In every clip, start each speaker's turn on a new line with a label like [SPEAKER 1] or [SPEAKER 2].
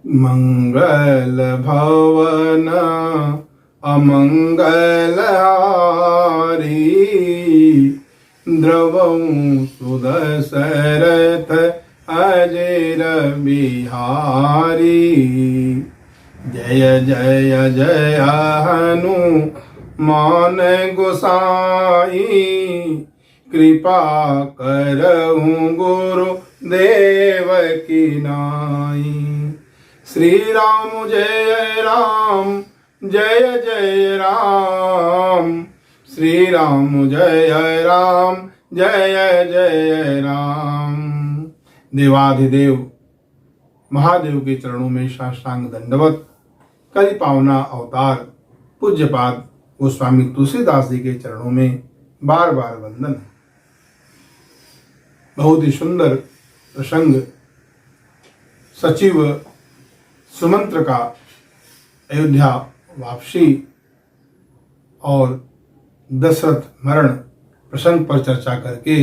[SPEAKER 1] मंगल भवन अमंगल हारी, द्रवं सुदशरथ अजर बिहारी। जय जय जय हनुमान गोसाई, कृपा करहु गुरु देव की नाई। श्री राम जय राम जय जय राम, श्री राम जय राम जय जय राम। देवाधिदेव महादेव के चरणों में साष्टांग दंडवत। कलि पावना अवतार पूज्यपाद गोस्वामी तुलसीदास जी के चरणों में बार बार वंदन। बहुत ही सुंदर प्रसंग सचिव सुमंत्र का अयोध्या वापसी और दशरथ मरण प्रसंग पर चर्चा करके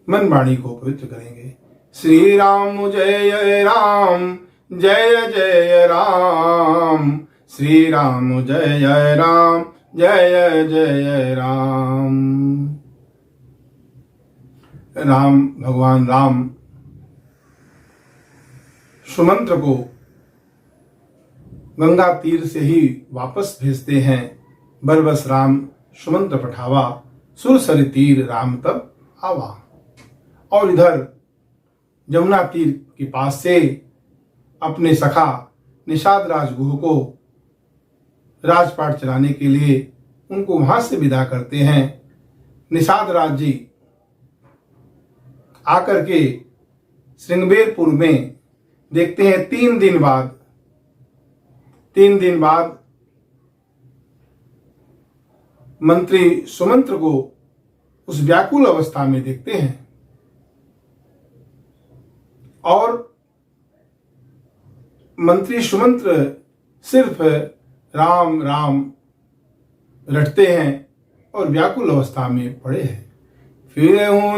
[SPEAKER 1] मन वाणी को पवित्र करेंगे। श्री राम जय राम जय जय राम, श्री राम जय राम जय जय राम। राम भगवान राम सुमंत्र को गंगा तीर से ही वापस भेजते हैं। बरबस राम सुमंत्र पठावा, सुरसरि तीर राम तब आवा। और इधर जमुना तीर के पास से अपने सखा निषाद राजगुह को राजपाट चलाने के लिए उनको वहां से विदा करते हैं। निषाद राज जी आकर के श्रृंगबेरपुर में देखते हैं 3 दिन बाद मंत्री सुमंत्र को उस व्याकुल अवस्था में देखते हैं और मंत्री सुमंत्र सिर्फ राम राम रटते हैं और व्याकुल अवस्था में पड़े हैं। फिर हूँ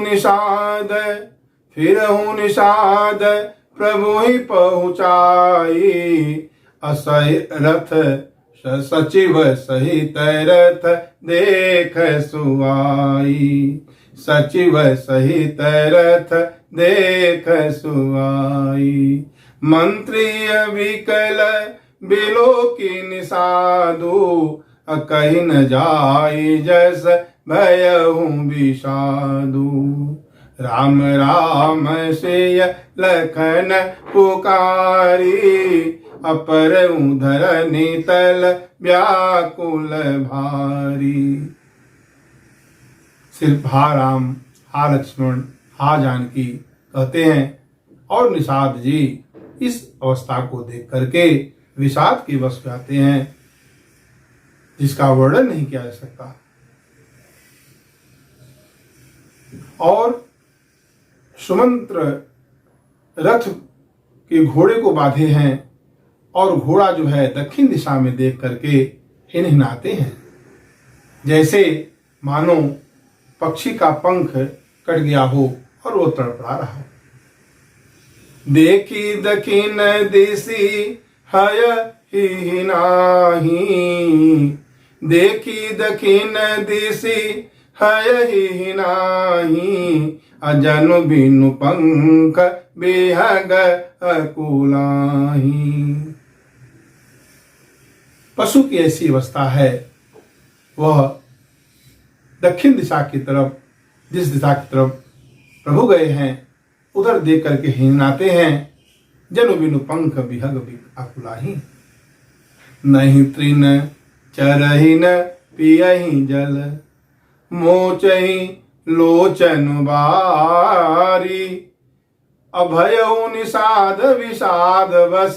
[SPEAKER 1] निषाद प्रभु ही पहुँचाई, असह रथ सचिव सहित रथ देख सुआई, सचिव सहित रथ देख सुआई। मंत्री विकल बिलो की निषादु, कहीं न जाई जस भयहु विषादु। राम राम से लखन पुकारी, अपर धरनी तल व्याकुल भारी। सिर्फ हा राम हा लक्ष्मण हा जानकी कहते हैं और निषाद जी इस अवस्था को देख करके विषाद के वश में आते हैं, जिसका वर्णन नहीं किया जा सकता। और सुमंत्र रथ के घोड़े को बांधे हैं और घोड़ा जो है दक्षिण दिशा में देख करके हिनहिनाते हैं, जैसे मानो पक्षी का पंख कट गया हो और वो तड़पड़ा रहा हो। देखी दक्षिण दिशी हय ही नाही, देखी दक्षिण दिशी हय ही नाही, अजनु बिनु पंख बेहग अकुलाही। पशु की ऐसी अवस्था है, वह दक्षिण दिशा की तरफ, जिस दिशा की तरफ प्रभु गए हैं उधर देख करके हिनाते हैं। जनु बिनु पंख बिहग अकुलाही, नहीं तृण चरहि न पियहि जल, मोचहि लोचन बारी, अभयउ निषाद विषाद बस,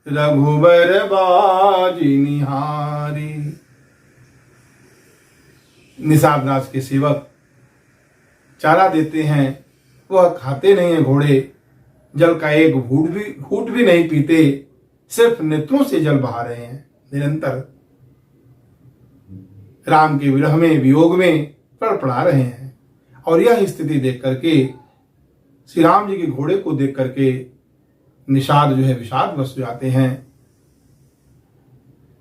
[SPEAKER 1] रघुबर बाजी निहारी। निषाद राज के सेवक चारा देते हैं, वह खाते नहीं है घोड़े, जल का एक घूंट भी नहीं पीते, सिर्फ नेत्रों से जल बहा रहे हैं। निरंतर राम के विरह में वियोग में तड़पड़ा रहे हैं। और यह स्थिति देख करके श्री राम जी के घोड़े को देख करके निषाद जो है विषाद वश जाते हैं।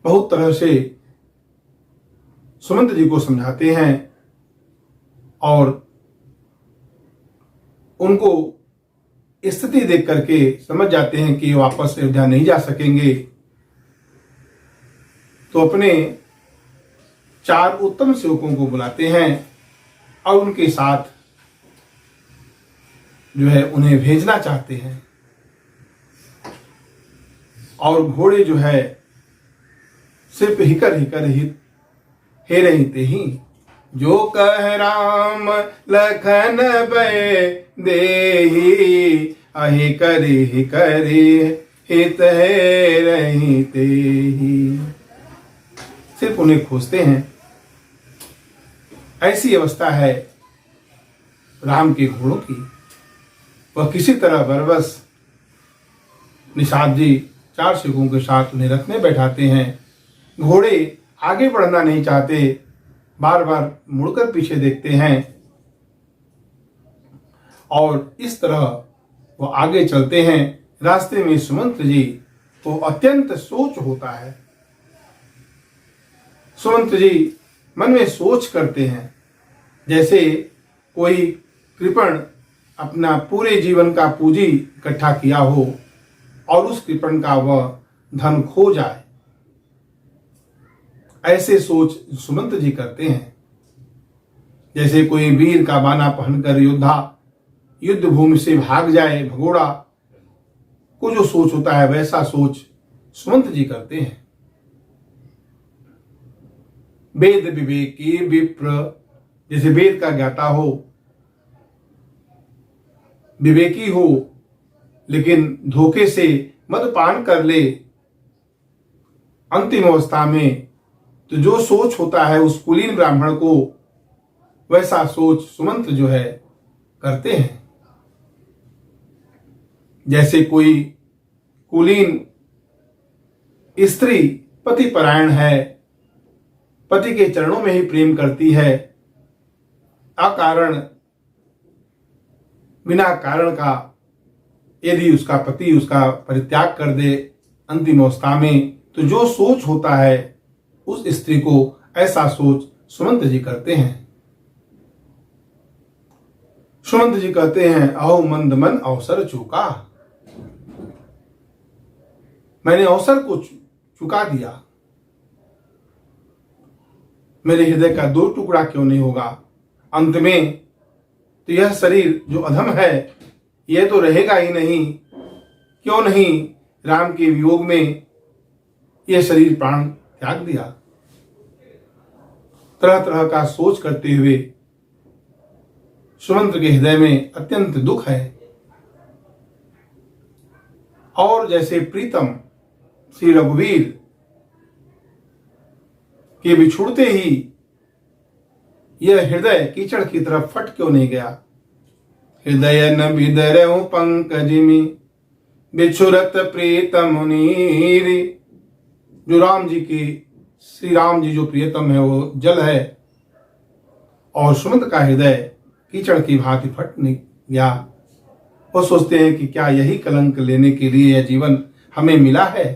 [SPEAKER 1] बहुत तरह से सुमंत जी को समझाते हैं और उनको स्थिति देख करके समझ जाते हैं कि वापस अयोध्या नहीं जा सकेंगे, तो अपने 4 उत्तम सेवकों को बुलाते हैं और उनके साथ जो है उन्हें भेजना चाहते हैं। और घोड़े जो है सिर्फ हिकर हिकर हित हे रही ते ही, जो कह राम लखन भय देही, अहि करि करि हित है रही ते ही। सिर्फ उन्हें खोजते हैं। ऐसी अवस्था है राम के घोड़ों की। वह किसी तरह बरबस निषाद जी 4 सेवकों के साथ उन्हें रथ में बैठाते हैं। घोड़े आगे बढ़ना नहीं चाहते, बार बार मुड़कर पीछे देखते हैं और इस तरह वो आगे चलते हैं। रास्ते में सुमंत जी को अत्यंत सोच होता है। सुमंत जी मन में सोच करते हैं जैसे कोई कृपण अपना पूरे जीवन का पूंजी इकट्ठा किया हो और उस कृपण का वह धन खो जाए। ऐसे सोच सुमंत जी करते हैं। जैसे कोई वीर का बाना पहनकर योद्धा युद्ध भूमि से भाग जाए, भगोड़ा को जो सोच होता है वैसा सोच सुमंत जी करते हैं। वेद विवेकी विप्र, जैसे वेद का ज्ञाता हो, विवेकी हो, लेकिन धोखे से मदपान कर ले अंतिम अवस्था में, तो जो सोच होता है उस कुलीन ब्राह्मण को, वैसा सोच सुमंत जो है करते हैं। जैसे कोई कुलीन स्त्री पति परायण है, पति के चरणों में ही प्रेम करती है, अकारण बिना कारण का यदि उसका पति उसका परित्याग कर दे अंतिम अवस्था में, तो जो सोच होता है उस स्त्री को, ऐसा सोच सुमंत जी करते हैं। सुमंत जी कहते हैं, अहो मंद मन अवसर चूका, मैंने अवसर को चुका दिया। मेरे हृदय का 2 टुकड़ा क्यों नहीं होगा? अंत में तो यह शरीर जो अधम है यह तो रहेगा ही नहीं। क्यों नहीं राम के वियोग में यह शरीर प्राण त्याग दिया? तरह तरह का सोच करते हुए सुमंत के हृदय में अत्यंत दुख है। और जैसे प्रीतम श्री रघुवीर के बिछुड़ते ही यह हृदय कीचड़ की तरफ फट क्यों नहीं गया? हृदय न बिदरहु पंकज में बिछुरत प्रीतम नीर। जो राम जी की, श्री राम जी जो प्रियतम है वो जल है और सुमंत का हृदय कीचड़ की भांति फट नहीं गया। वो सोचते हैं कि क्या यही कलंक लेने के लिए यह जीवन हमें मिला है?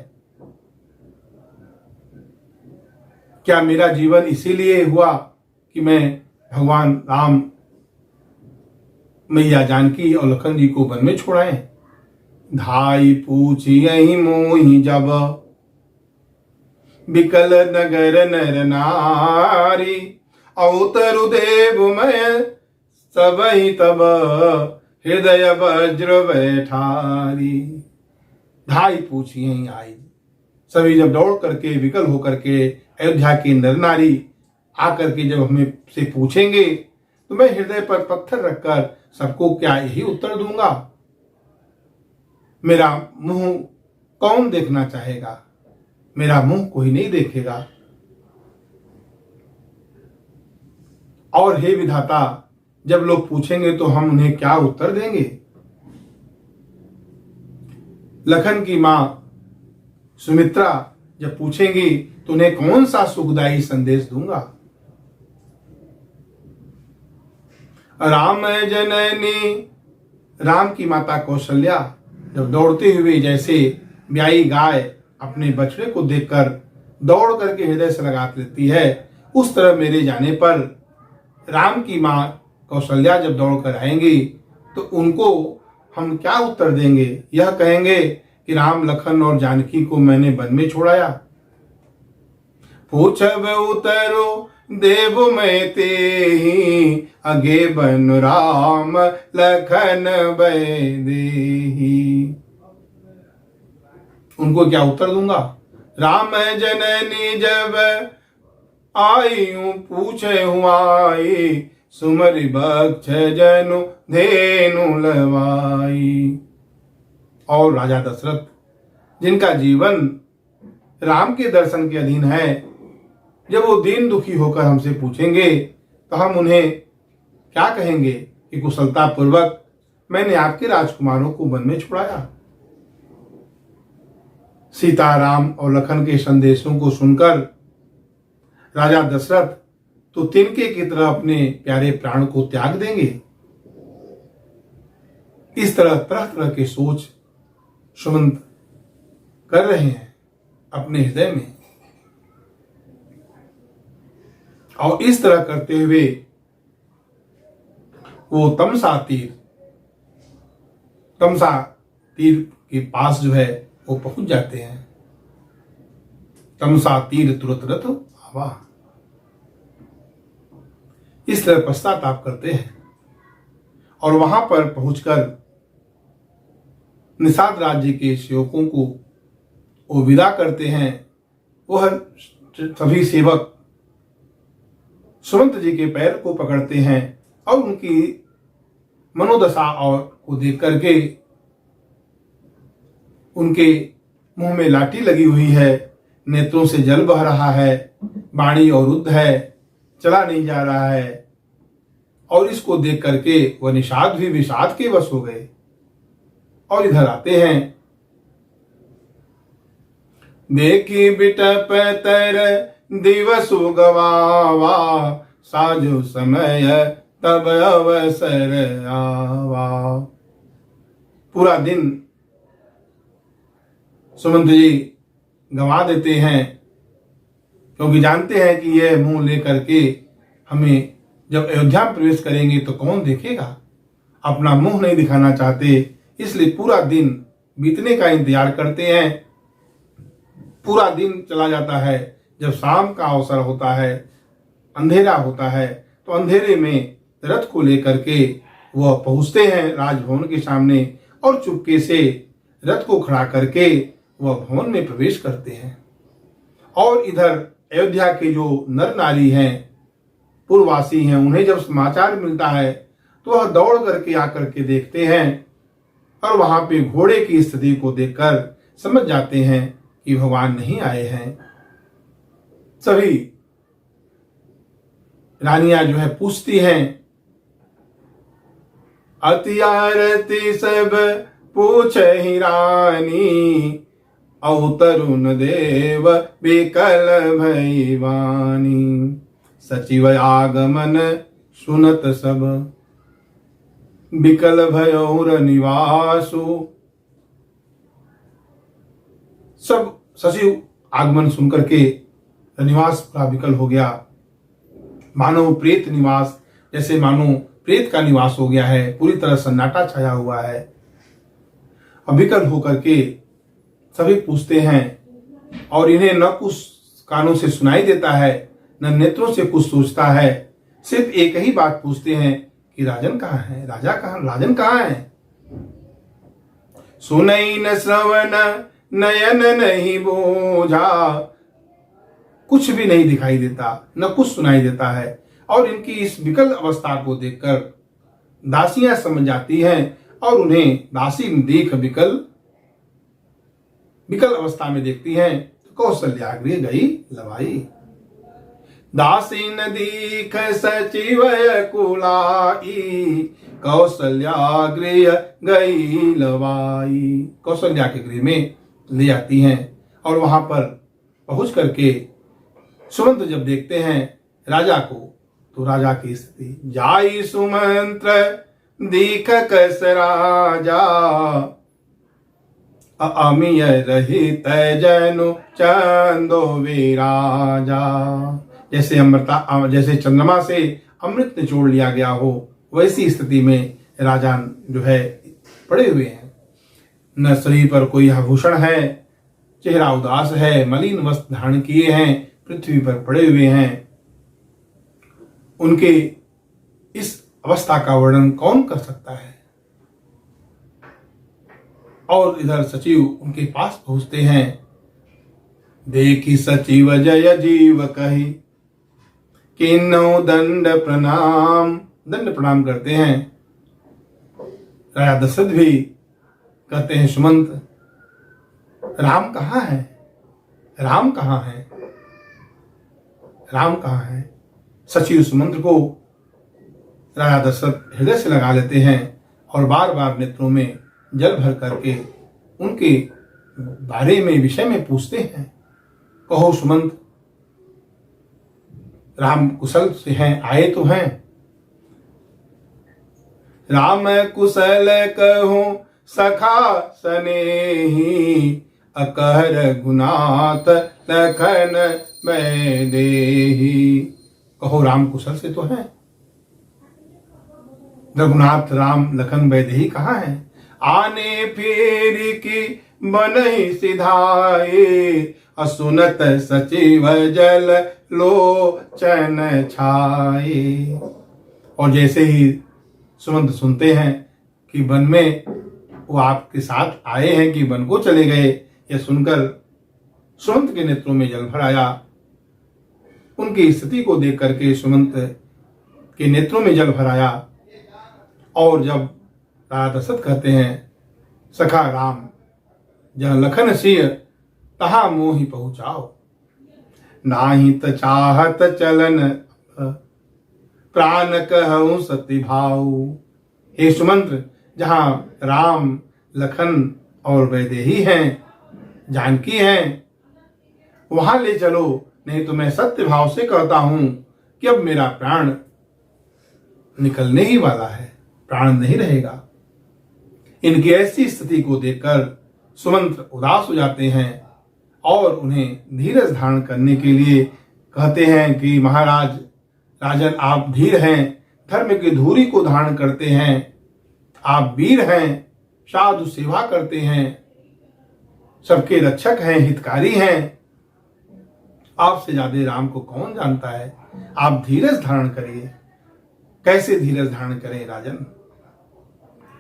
[SPEAKER 1] क्या मेरा जीवन इसीलिए हुआ कि मैं भगवान राम, मैया जानकी और लखन जी को वन में छोड़ाए? धाई पूछी यही मोही जब बिकल नगर नर नारी। अवतरु देव मैं सब ही तब हृदय वज्र बैठारी। धाई पूछी यही आई, सभी जब दौड़ करके विकल होकर के अयोध्या के नर नारी आकर के जब हमें से पूछेंगे तो मैं हृदय पर पत्थर रखकर सबको क्या यही उत्तर दूंगा? मेरा मुंह कौन देखना चाहेगा? मेरा मुंह कोई नहीं देखेगा। और हे विधाता, जब लोग पूछेंगे तो हम उन्हें क्या उत्तर देंगे? लखन की मां सुमित्रा जब पूछेंगी तो उन्हें कौन सा सुखदायी संदेश दूंगा? राम जननी, राम की माता कौशल्या जब दौड़ते हुए जैसे ब्याई गाय अपने बछड़े को देखकर दौड़ करके हृदय से लगा लेती है, उस तरह मेरे जाने पर राम की माँ कौशल्या जब दौड़ कर आएंगी तो उनको हम क्या उत्तर देंगे? यह कहेंगे कि राम, लखन और जानकी को मैंने वन में छोड़ाया। पूछब उतरो देव मैं तेहि, अगे बन राम लखन भय देहि। उनको क्या उत्तर दूंगा? राम जननी जब आई हूं पूछे हुआई, सुमरि बक्ष जनु धेनु लवाई। और राजा दशरथ जिनका जीवन राम के दर्शन के अधीन है, जब वो दीन दुखी होकर हमसे पूछेंगे तो हम उन्हें क्या कहेंगे कि कुशलता पूर्वक मैंने आपके राजकुमारों को वन में छुड़ाया। सीता, राम और लखन के संदेशों को सुनकर राजा दशरथ तो तिनके की तरह अपने प्यारे प्राण को त्याग देंगे। इस तरह तरह तरह के सोच सुमंत कर रहे हैं अपने हृदय में, और इस तरह करते हुए वो तमसा तीर के पास जो है वो पहुंच जाते हैं। तमसा तीर तुरत रथ आवा। इस तरह पश्चाताप करते हैं और वहां पर पहुंचकर निषाद राज्य के सेवकों को वो विदा करते हैं। वह सभी सेवक सुमंत जी के पैर को पकड़ते हैं और उनकी मनोदशा और को देख करके उनके मुंह में लाठी लगी हुई है, नेत्रों से जल बह रहा है, वाणी अवरुद्ध है, चला नहीं जा रहा है, और इसको देख करके वह निषाद भी विषाद के वश हो गए और इधर आते हैं। देखी बिटप तर दिवसु गवावा, साजो समय तब अवसर आवा। पूरा दिन सुमंत जी गंवा देते हैं, क्योंकि जानते हैं कि यह मुंह लेकर के हमें जब अयोध्या में प्रवेश करेंगे तो कौन देखेगा। अपना मुंह नहीं दिखाना चाहते, इसलिए पूरा दिन बीतने का इंतजार करते हैं। पूरा दिन चला जाता है। जब शाम का अवसर होता है, अंधेरा होता है, तो अंधेरे में रथ को लेकर के वह पहुंचते हैं राजभवन के सामने और चुपके से रथ को खड़ा करके वह भवन में प्रवेश करते हैं। और इधर अयोध्या के जो नर नारी हैं, पूर्ववासी हैं, उन्हें जब समाचार मिलता है तो वह दौड़ करके आकर के देखते हैं और वहां पे घोड़े की स्थिति को देखकर समझ जाते हैं कि भगवान नहीं आए हैं। सभी रानियां जो है पूछती हैं, अति आरती सब पूछ ही रानी, औ तरुण देव विकल भैवानी। सचिव आगमन सुनत सब, विकल भयोर निवासु। सब सचिव आगमन सुनकर के निवास पूरा विकल हो गया, मानो प्रेत निवास, जैसे मानो प्रेत का निवास हो गया है। पूरी तरह सन्नाटा छाया हुआ है। विकल होकर के सभी पूछते हैं और इन्हें न कुछ कानों से सुनाई देता है, न नेत्रों से कुछ सोचता है। सिर्फ एक ही बात पूछते हैं कि राजन कहाँ है, राजन कहाँ है। सुनई न श्रवण नयन नहीं बोझा, कुछ भी नहीं दिखाई देता, न कुछ सुनाई देता है। और इनकी इस विकल अवस्था को देखकर दासियां समझ जाती हैं और उन्हें दासी देख विकल अवस्था में देखती हैं तो कौशल्या गृह गई लवाई। दासी न दीख सचिव कुलाई, कौशल्या गृह गई लवाई। कौशल्या के गृह में ले जाती हैं और वहां पर पहुंच करके सुमंत जब देखते हैं राजा को, तो राजा की स्थिति, जाई सुमंत्र दीख कस राजा, अमिय रहित जनु चंदो विराजा। जैसे चंद्रमा से अमृत निचोड़ लिया गया हो, वैसी स्थिति में राजा जो है पड़े हुए हैं। न शरीर पर कोई आभूषण है, चेहरा उदास है, मलिन वस्त्र धारण किए हैं, पृथ्वी पर पड़े हुए हैं। उनके इस अवस्था का वर्णन कौन कर सकता है। और इधर सचिव उनके पास पहुंचते हैं। देखी सचिव जय जीव कही, किन्नो दंड प्रणाम करते हैं। राजा दशरथ भी कहते हैं, सुमंत राम कहाँ है, राम कहाँ है, राम कहाँ है। सचिव सुमंत्र को राजा दशरथ हृदय से लगा लेते हैं और बार बार नेत्रों में जल भर करके उनके बारे में, विषय में पूछते हैं। कहो सुमंत, राम कुशल से हैं, आए तो हैं। राम कुशल कहूं सखा सनेही, अकहर गुनात लखन मैं देही। कहो राम कुशल से तो हैं। रघुनाथ राम लखन वैदेही कहाँ है। आने फेर की बनहि सिधाए, असुनत सचिव जल लोचन छाए। और जैसे ही सुमंत सुनते हैं कि वन में वो आपके साथ आए हैं कि वन को चले गए, यह सुनकर सुमंत के नेत्रों में जल भर आया। उनकी स्थिति को देख करके सुमंत के नेत्रों में जल भर आया। और जब राजा दशरथ कहते हैं, सखा राम जहाँ लखन सिय तहा मोहि पहुँचाओ, नाही त चाहत चलन प्राण कहूँ सती भाऊ। हे सुमंत्र, जहाँ राम लखन और वैदेही हैं, जानकी हैं, वहां ले चलो, नहीं तो मैं सत्य भाव से कहता हूं कि अब मेरा प्राण निकलने ही वाला है, प्राण नहीं रहेगा। इनकी ऐसी स्थिति को देखकर सुमंत्र उदास हो जाते हैं और उन्हें धीरज धारण करने के लिए कहते हैं कि महाराज, राजन आप धीर हैं, धर्म की धूरी को धारण करते हैं, आप वीर हैं, साधु सेवा करते हैं, सबके रक्षक हैं, हितकारी हैं। आपसे ज्यादा राम को कौन जानता है। आप धीरज धारण करिए। कैसे धीरज धारण करें राजन,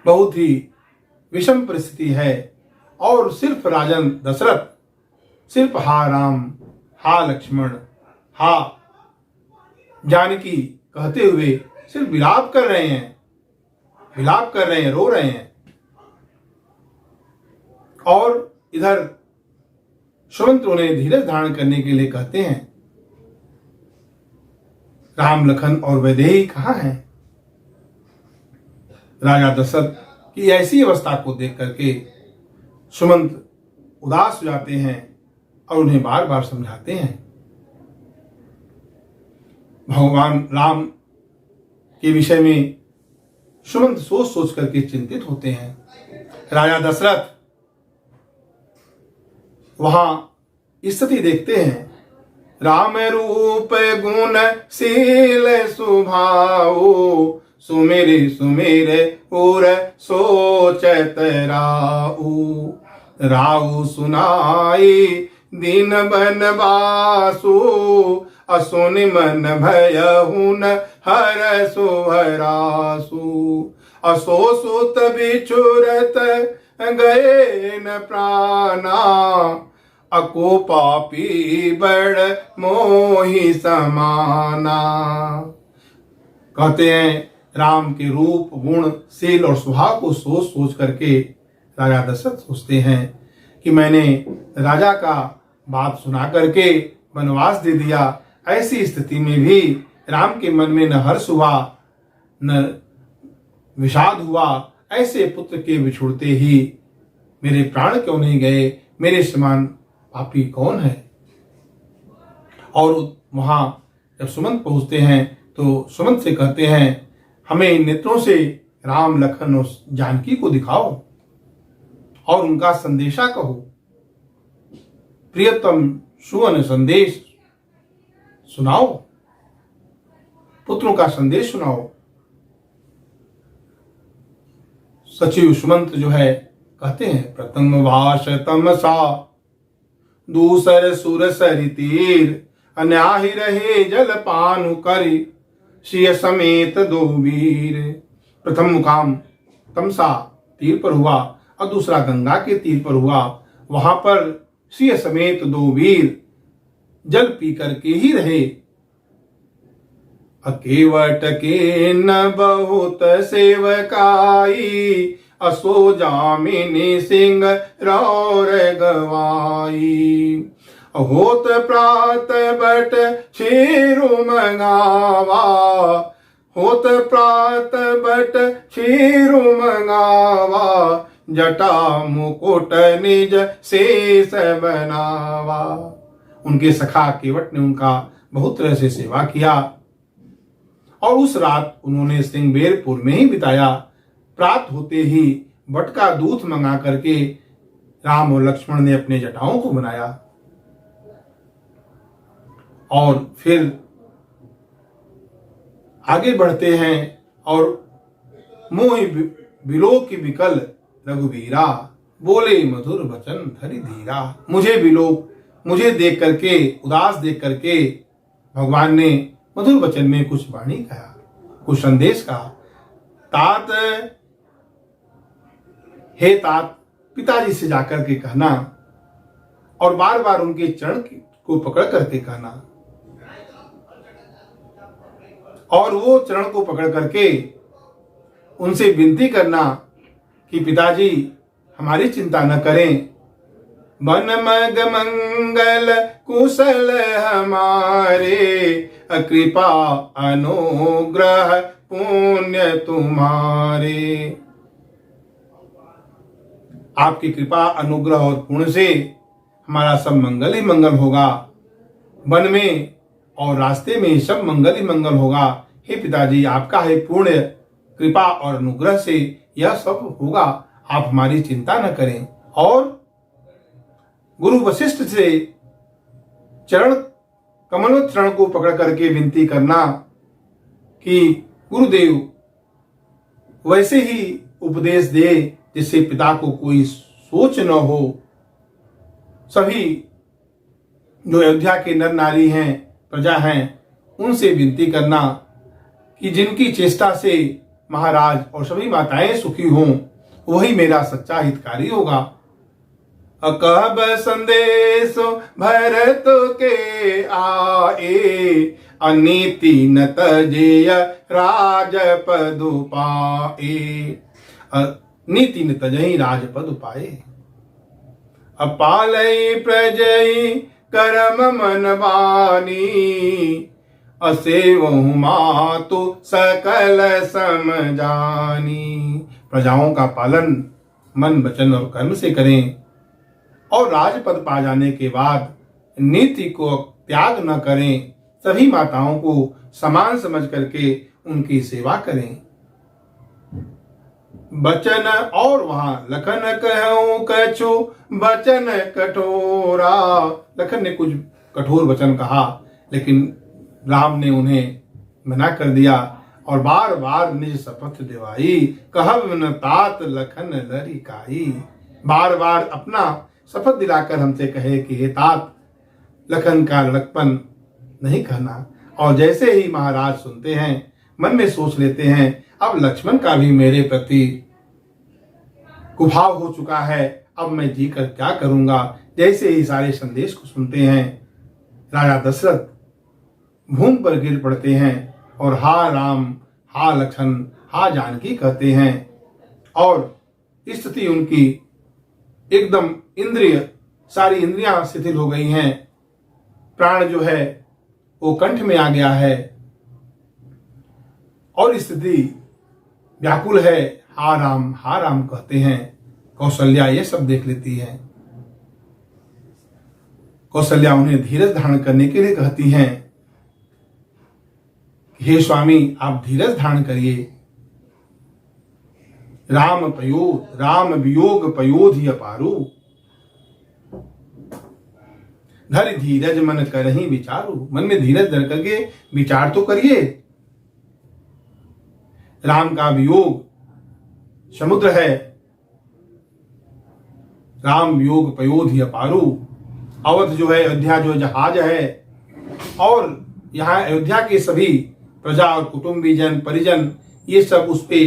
[SPEAKER 1] बहुत ही विषम परिस्थिति है। और सिर्फ राजन दशरथ सिर्फ हा राम, हा लक्ष्मण, हा जानकी कहते हुए सिर्फ विलाप कर रहे हैं, विलाप कर रहे हैं, रो रहे हैं। और इधर सुमंत उन्हें धीरज धारण करने के लिए कहते हैं। राम लखन और वैदेही कहाँ हैं। राजा दशरथ की ऐसी अवस्था को देख करके सुमंत उदास हो जाते हैं और उन्हें बार बार समझाते हैं। भगवान राम के विषय में सुमंत सोच सोच करके चिंतित होते हैं। राजा दशरथ वहां स्थिति देखते हैं। राम रूप गुण शील सुभाओ, सुमेरे सुमेरे उर सोचत राऊ। राऊ सुनाई दिन बनवासु, असुन मन भयहुन हर सुहरासु। असो सुत बिछुरत गए न प्राणा, अको पापी बड़ मोहि समाना। कहते हैं राम के रूप गुण शील और स्वभाव को सोच सोच करके राजा दशरथ सोचते हैं कि मैंने राजा का बात सुना करके वनवास दे दिया। ऐसी स्थिति में भी राम के मन में न हर्ष हुआ न विषाद हुआ। ऐसे पुत्र के बिछुड़ते ही मेरे प्राण क्यों नहीं गए, मेरे समान पापी कौन है। और वहां जब सुमंत पहुंचते हैं तो सुमंत से कहते हैं, हमें इन नेत्रों से राम लखन और जानकी को दिखाओ। और उनका संदेशा कहो। प्रियतम सुवन संदेश सुनाओ, पुत्रों का संदेश सुनाओ। सचिव सुमंत जो है कहते हैं, प्रथम वाश तमसा दूसर सुर सरि तीर, अन्याहि रहे जल पानु करि, सिय समेत दो वीर। प्रथम मुकाम तमसा तीर पर हुआ और दूसरा गंगा के तीर पर हुआ। वहां पर सिय समेत दो वीर जल पी करके ही रहे। अकेवट के न बहुत सेवकाई, असो जामिनी सिंह रौर गवाई। होत प्रात बट छेरु मंगावा, होत प्रात बट छेरु मंगावा, जटा मुकुट निज शेष बनावा। उनके सखा केवट ने उनका बहुत तरह से सेवा किया और उस रात उन्होंने सिंहबेरपुर में ही बिताया। प्रात होते ही बट का दूध मंगा करके राम और लक्ष्मण ने अपने जटाओं को बनाया और फिर आगे बढ़ते हैं और मोहि बिलो की विकल रघुवीरा, बोले मधुर वचन धरि धीरा। मुझे बिलो, मुझे देख करके, उदास देख करके भगवान ने मधुर वचन में कुछ वाणी कहा, कुछ संदेश कहा। तात, हे तात, पिताजी से जाकर के कहना और बार बार उनके चरण को पकड़ करके कहना और वो चरण को पकड़ करके उनसे विनती करना कि पिताजी हमारी चिंता न करें, मन मग मंगल कुशल हमारे, कृपा अनुग्रह पुण्य तुम्हारे। आपकी कृपा अनुग्रह और पुण्य से हमारा सब मंगल ही मंगल होगा, वन में और रास्ते में सब मंगल ही मंगल होगा। हे पिताजी, आपका है पुण्य, कृपा और अनुग्रह से यह सब होगा, आप हमारी चिंता न करें। और गुरु वशिष्ठ से चरण, कमलवत चरण को पकड़ करके विनती करना कि गुरुदेव वैसे ही उपदेश दे जिससे पिता को कोई सोच न हो। सभी जो अयोध्या के नर नारी हैं, प्रजा हैं, उनसे विनती करना कि जिनकी चेष्टा से महाराज और सभी माताएं सुखी हों, वही मेरा सच्चा हितकारी होगा। अकब संदेश भरत के आए, अनीति न तजेय राजपद पाए। नीति न तजहि राजपद पाए। अपालई प्रजई करम मन बानी, असेवहु मातु सकल समझानी। प्रजाओं का पालन मन वचन और कर्म से करें और राजपद पा जाने के बाद नीति को त्याग न करें। सभी माताओं को समान समझ करके उनकी सेवा करें। बचन और वहां लखन कहूं कछु बचन कठोरा। लखन ने कुछ कठोर वचन कहा, लेकिन राम ने उन्हें मना कर दिया और बार बार निज शपथ दिवाई। कहब न तात लखन लरिकाई। बार बार अपना शपथ दिलाकर हमसे कहे कि हे तात, लखन का लड़कपन नहीं कहना। और जैसे ही महाराज सुनते हैं, मन में सोच लेते हैं, अब लक्ष्मण का भी मेरे प्रति कुभाव हो चुका है, अब मैं जी कर क्या करूंगा। जैसे ही सारे संदेश को सुनते हैं, राजा दशरथ भूमि पर गिर पड़ते हैं और हा राम, हा लक्ष्मण, हा जानकी कहते हैं। और स्थिति उनकी एकदम सारी इंद्रियां शिथिल हो गई हैं। प्राण जो है वो कंठ में आ गया है और स्थिति व्याकुल है। हा राम कहते हैं। कौशल्या ये सब देख लेती है। कौशल्या उन्हें धीरज धारण करने के लिए कहती हैं, हे स्वामी, आप धीरज धारण करिए। राम वियोग पयोधि अपारू। धर धीरज मन करहि विचारू। मन में धीरज धर करके विचार तो करिए। राम का वियोग समुद्र है, राम वियोग पयोधि अपारू। अवध जो है, अयोध्या जो जहाज है, और यहाँ अयोध्या के सभी प्रजा और कुटुंबीजन परिजन ये सब उस पे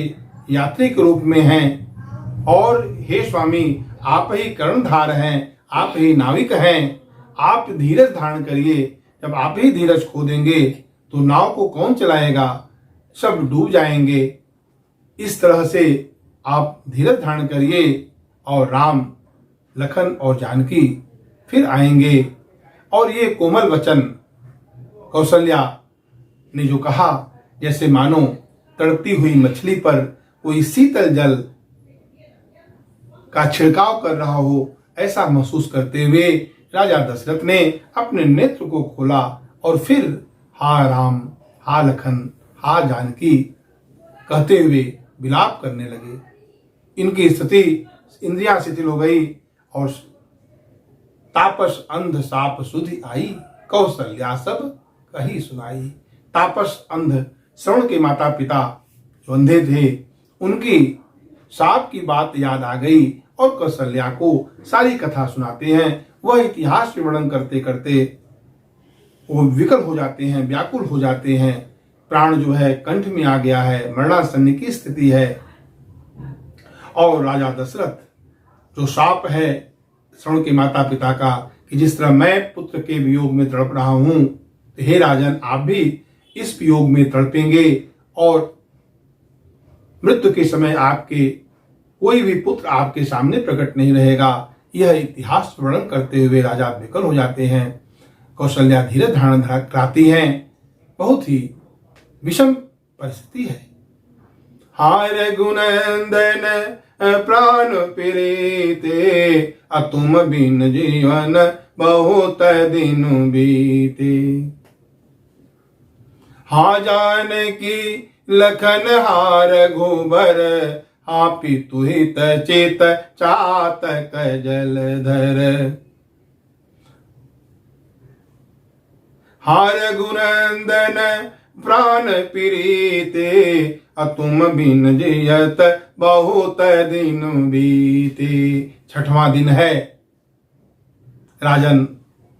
[SPEAKER 1] यात्री के रूप में हैं। और हे स्वामी, आप ही कर्णधार हैं, आप ही नाविक हैं, आप धीरज धारण करिए। जब आप ही धीरज खो देंगे तो नाव को कौन चलाएगा, सब डूब जाएंगे। इस तरह से आप धीरज धारण करिए और राम, लखन और जानकी फिर आएंगे। और ये कोमल वचन कौशल्या ने जो कहा, जैसे मानो तड़पती हुई मछली पर कोई शीतल जल का छिड़काव कर रहा हो, ऐसा महसूस करते हुए राजा दशरथ ने अपने नेत्र को खोला और फिर हा राम, हा लखन, हा जानकी कहते हुए विलाप करने लगे। इनकी स्थिति, इंद्रियां शिथिल हो गई और तापस अंध साप सुधि आई, कौशल्या सब कही सुनाई। तापस अंध, श्रवण के माता पिता जो अंधे थे, उनकी साप की बात याद आ गई और कौशल्या को सारी कथा सुनाते हैं। वह इतिहास वर्णन करते करते वो विकल हो जाते हैं, व्याकुल हो जाते हैं। प्राण जो है कंठ में आ गया है, मरणासन्न की स्थिति है। और राजा दशरथ जो शाप है श्रवण के माता पिता का, कि जिस तरह मैं पुत्र के वियोग में तड़प रहा हूं, तो हे राजन, आप भी इस वियोग में तड़पेंगे और मृत्यु के समय आपके कोई भी पुत्र आपके सामने प्रकट नहीं रहेगा। यह इतिहास वर्णन करते हुए राजा विकल हो जाते हैं। कौशल्या धीरज धारण कराती हैं। बहुत ही विषम परिस्थिति है। हाय रघुनंदन प्राण प्रीते, तुम बिन जीवन बहुत दिन बीते। हा जानकी लखन हार रघुबर, आपी तुहित चित चातक जलधर। हा रघुनंदन प्राण प्रीते, तुम बिन जियत बहुत दिन बीते। छठवां दिन है, राजन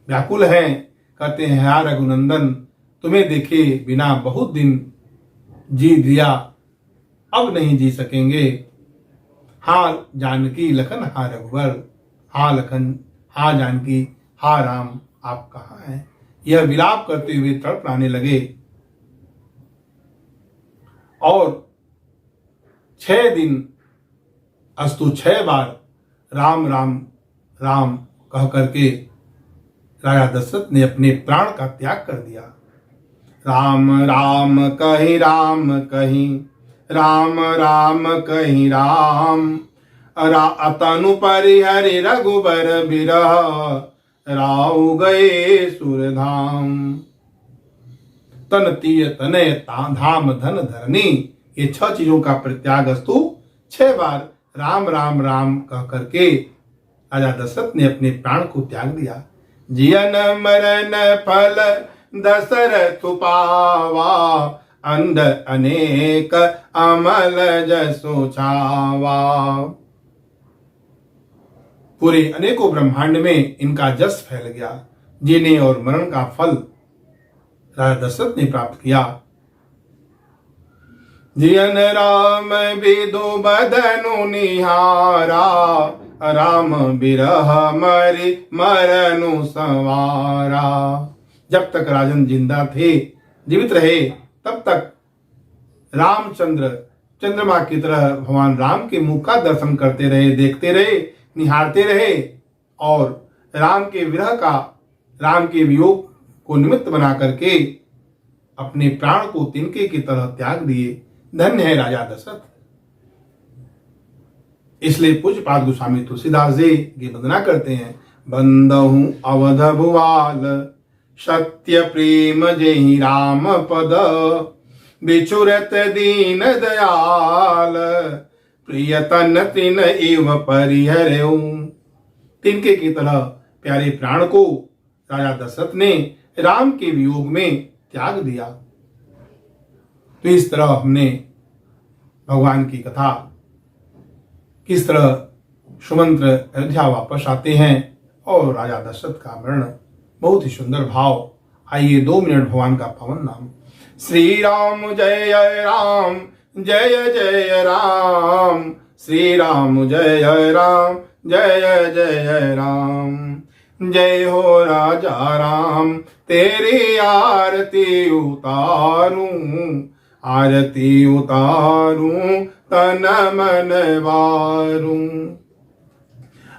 [SPEAKER 1] व्याकुल हैं, कहते हैं हा रघुनंदन, तुम्हें देखे बिना बहुत दिन जी दिया, अब नहीं जी सकेंगे। हा जानकी लखन हा रघुवर, हा लखन, हा जानकी, हा राम, आप कहाँ हैं। यह विलाप करते हुए तड़पड़ाने लगे। और 6 दिन अस्तु 6 बार राम राम राम कह करके राजा दशरथ ने अपने प्राण का त्याग कर दिया। राम राम कहि राम कहि, राम राम कहि राम, अतनु परिहरि रघुबर बिरह, राउ गए सुरधाम। तन तीय तनय धाम धन धरनी, ये 6 चीजों का परित्याग अस्तु 6 बार राम राम राम कह करके राजा दशरथ ने अपने प्राण को त्याग दिया। जियन मरण फल दशरथ पावा, अंध अनेक अमल जसो छावा। पूरे अनेकों ब्रह्मांड में इनका जस फैल गया। जीने और मरण का फल राजा दशरथ ने प्राप्त किया। जियन राम विदु बदनु निहारा, राम बिरह मरि मरनु संवारा। जब तक राजन जिंदा थे, जीवित रहे, तब तक रामचंद्र चंद्रमा की तरह भगवान राम के मुख का दर्शन करते रहे, देखते रहे, निहारते रहे और राम के विरह का, राम के वियोग को निमित्त बना करके अपने प्राण को तिनके की तरह त्याग दिए। धन्य है राजा दशरथ। इसलिए पूज्यपाद गोस्वामी तुलसीदास जी की वंदना करते हैं। बंदहु अवध भुवाल, सत्य प्रेम जहि राम पद, बिचुरत दीन दयाल, प्रियतन तिन एव परिहर्यौ। तिनके की तरह प्यारे प्राण को राजा दशरथ ने राम के वियोग में त्याग दिया। तो इस तरह हमने भगवान की कथा, किस तरह सुमंत्र अयोध्या वापस आते हैं और राजा दशरथ का मरण, बहुत ही सुंदर भाव। आइए 2 मिनट भगवान का पावन नाम। श्री राम जय राम, जय जय राम। श्री राम जय राम, जय जय राम। जय हो राजा राम, तेरी आरती उतारूं, आरती उतारूं, तन मन वारूं।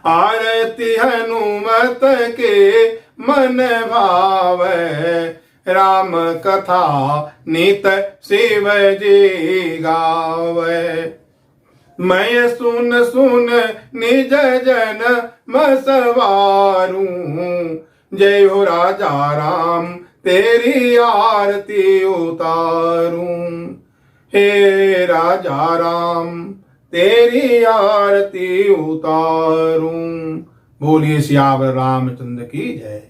[SPEAKER 1] आरती हनुमत के मन भावै, राम कथा नित शिव जी गावै। मैं सुन सुन निज जन मसवारूं, जय हो राजा राम, तेरी आरती उतारूं। हे राजा राम, तेरी आरती उतारूं। बोलिए सियावर रामचंद्र की जय।